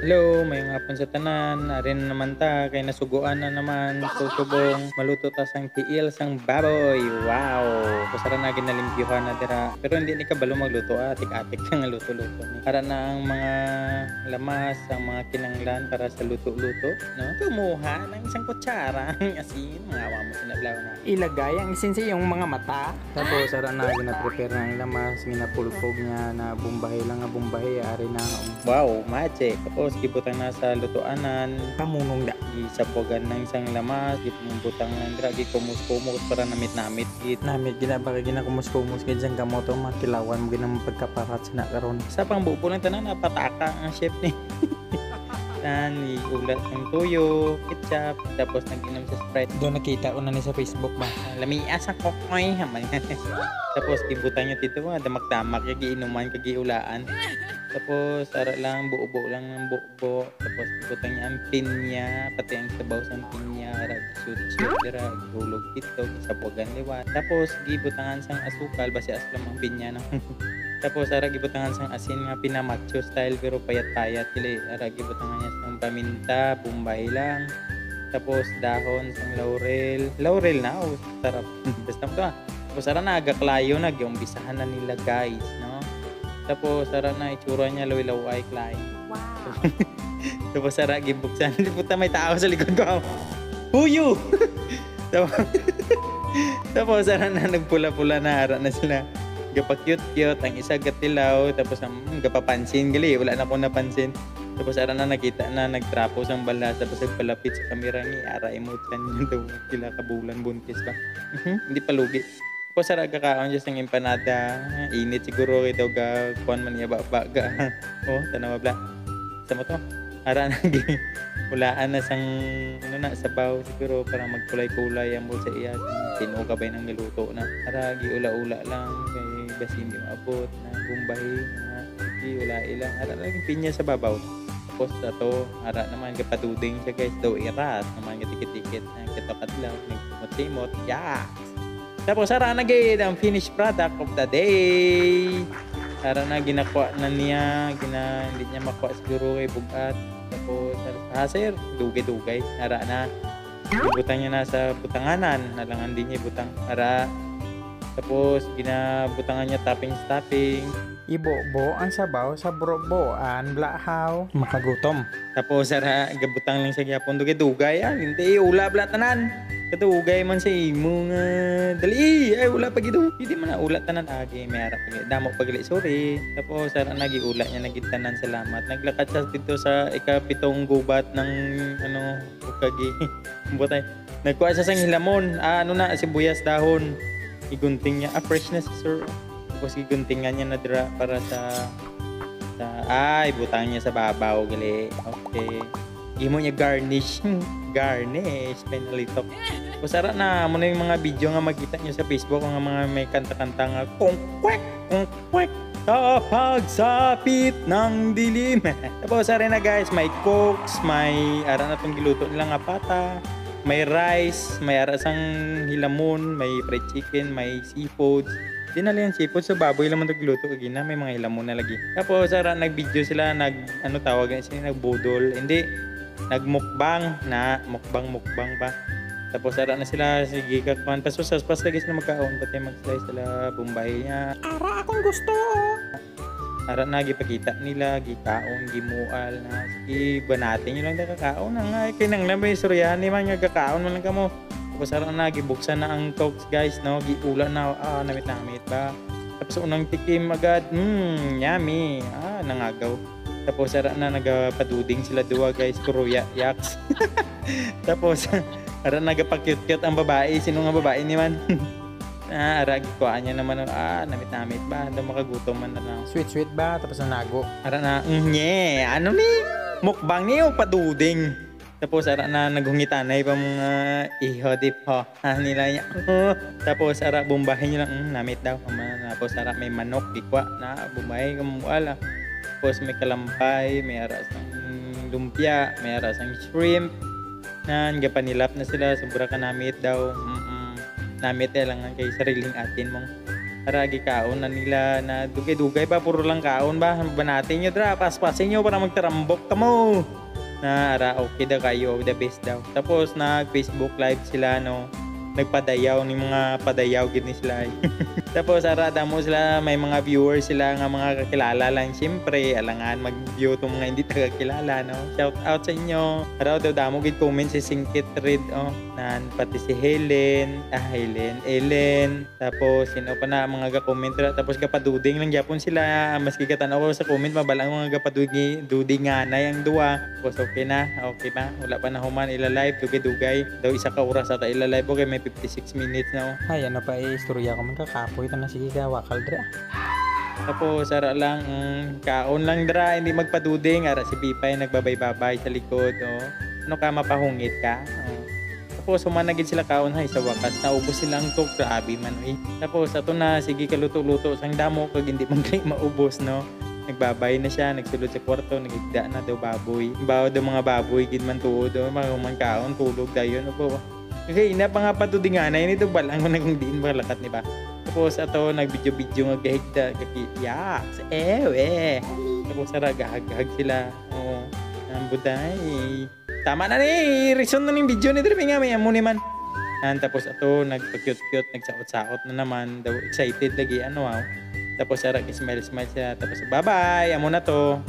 Hello, mayong hapon sa tanan. Arin na naman ta, kay nasuguan na naman. Susubong, maluto ta sang tiil sang baboy. Wow! Kusara na ginalimpyuhan na dira. Pero hindi ni kabalo magluto, atik-atik lang ang luto-luto ni. Para na ang mga lamas, ang mga kinanglan para sa luto-luto, no? Kumuha ng isang kutsara. Asin, mga awa mo sinablaw na. Ilagay ang isin sa iyong mga mata. Tapos, ara na gina-prepare ng lamas, ginapulpog niya na bumbahay lang nga bumbahay. Ari na, wow, magic. Tapos, gibutang na sa lutuanan. Pamunong da. Gisapogan ng isang lamas, gibutang ng dra, gikumus-kumus para namit-namit. Namit ginabaka ginakumus-kumus kay dyan kamoto matilawan mo ginang pagkaparat sa nakaroon. Sa pang buo ng tanan, napataka ang chef ni. Tan, iulat ng tuyo, ketchup, tapos nag-inom sa Sprite. Doon nakita ko na ni sa Facebook ba. Lamias ang kokoy. Tapos, gibutang niya dito, damak-damak, kagiinuman, kagiulaan. Tapos, ara lang, buo-buo lang ng buo-buo. Tapos, ibutang niya ang pinya, pati ang sabaw sa pinya, rag shoot-shoot, rag hulog dito, isabugan liwat. Tapos, gibutangan sang asukal, basi aslam ang pinya na. Tapos, ara gibutangan sang asin nga pinamacho style, pero payat-payat. Kili, ara gibutangan niya sang paminta, bumbay lang. Tapos, dahon sang laurel. Laurel na, oh, sarap. Basta mo to, Tapos, ara na, agaklayo na, giumbisahan na nila, guys, no? Tapos, sara na, itsura niya, lawilaw ay klay. Wow. Tapos, sara, gibuksan. Puta, may tao sa likod ko. Huyo! Tapos, sara na, nagpula-pula na, hara na sila. Gapa-cute-cute, ang isa gatilaw, tapos, gapapansin, gali, wala na akong napansin. Tapos, sara na, nakita na, nagtrapos ang balas, tapos, nagpalapit sa kamera ni Ara, emotan niya daw, kila kabulan, buntis ba? Hindi palugi. Tapos sara kakaon dyan sang empanada. Init siguro kay daw ga kuan man niya ba ga. Oh, tanawa bla. Sa mo to. Ara na ulaan na sang ano na sabaw siguro para magkulay-kulay ang sa iya. Tinuga ba nang niluto na. Ara giula-ula lang kay basin di maabot na bumbahi na giula ilang. Ara lang pinya sa babaw. Tapos ato ara naman gapaduding siya guys daw iras naman gatikit-tikit na kitokat lang nagmot-simot. Yeah. Tapos, ara na gid ang finished product of the day. Ara na ginakuha na niya. Hindi niya makuha siguro kay bugat. Tapos, sir, dugay-dugay. Ara na. Ibutang niya na sa butanganan. Nalangan din niya ibutang. Ara. Tapos, ginabutangan niya toppings. Ibo-bo ang sabaw sa broboan blahaw. Makagutom. Tapos, ara, gabutang lang sa gyapon. Dugay-dugay. Hindi, ula blatanan. Katugay man sa imo nga dali ay wala pa gito hindi man na ulat tanan agi may harap pag damo pagli sorry tapos ara nagiulat niya nagitanan salamat naglakad sa dito sa ikapitong gubat ng ano ukagi butay nagkuha sa sang hilamon ano na sibuyas dahon igunting niya fresh na si sir tapos iguntingan niya na dira para sa ay butang niya sa babaw gali okay imo niya garnish penalito. Kusara na mo na yung mga video nga makita nyo sa Facebook nga mga may kanta-kanta nga kung kwek sa pagsapit ng dilim. Tapos ara na guys, may cokes, may ara na tong giluto nila nga pata, may rice, may ara sang hilamon, may fried chicken, may seafood. Di na lang seafood sa baboy lang man nagluto kag na may mga hilamon na lagi. Tapos ara nag-video sila ano tawag sila nagbudol. Hindi nagmukbang na mukbang ba tapos ara na sila sige kakman pasusas pas lagi sila magkaon pati mag-slice sila bumbay niya Ara akong gusto. ara na gipakita nila gikaon gimual na sige banate nyo lang kakaon na nga kinang lamay suryani man nga kakaon man lang kamo tapos ara na gibuksan na ang cokes guys no giula na namit ba tapos unang tikim agad yummy nangagaw. Tapos ara na nagapaduding sila duwa guys, puro yaks. Tapos ara nagapakyut-kyut ang babae, sino nga babae ni man? Ara gikuha niya naman namit-namit ba, daw makagutom man na lang. Sweet ba tapos nanago. Ara na ano ni? Mukbang niyo paduding. Tapos ara na naghungitanay pa mga ihodip ho. Nila niya. Tapos ara bumbahin niya lang namit daw. Tapos ara may manok gikuha na bumbahin kamuala. Tapos may kalampay, may arasang lumpia, may arasang shrimp. Gapanilap na sila, sobra ka namit daw. Namit lang kay sariling atin mong. Aragi kaon na nila na dugay-dugay ba puro lang kaon ba banatin nyo dra paspasin nyo para magtarambok ka mo na ara okay daw kayo the best daw tapos nag Facebook live sila no nagpadayaw ni mga padayaw gid ni sila tapos ara damo sila may mga viewers sila nga mga kakilala lang syempre alangan mag-view tong mga hindi tagakilala no shout out sa inyo ara daw damo gid comment si Singkit Red oh nan pati si Ellen tapos sino pa na mga ga-comment ra tapos kapaduding lang gyapon sila maski katanaw ko sa comment mabalang mga duding nga na yang duwa tapos okay na wala pa na human ila live dugay daw isa ka oras ata ila live okay may 56 minutes na oh. Ay, ano pa istorya ko man kakapoy ta na sige ka wakal dra. Tapos ara lang kaon lang dra hindi magpaduding ara si Pipay nagbabay-babay sa likod oh. Ano ka mapahungit ka oh. Tapos humanagid sila kaon hay sa wakas naubos silang tok grabe man eh. Tapos ato na sige kaluto-luto sang damo kag hindi man kay maubos no. Nagbabay na siya, nagsulod sa kwarto, nagigda na daw baboy. Bawo daw mga baboy gid man tuod oh, mga kaon tulog dayon oh. Okay, ina pa nga patudinganay nito balang mo nang diin ba lakat ni ba. Tapos ato nag-video nga gahigda ya sa tapos ara gahag sila. Oh, ang buday. Tama na ni reason na ning video ni diri nga may amo ni man. Tapos ato nagpa-cute nagsaot-saot na naman daw excited lagi ano wow. Tapos ara smile siya tapos bye-bye amo na to.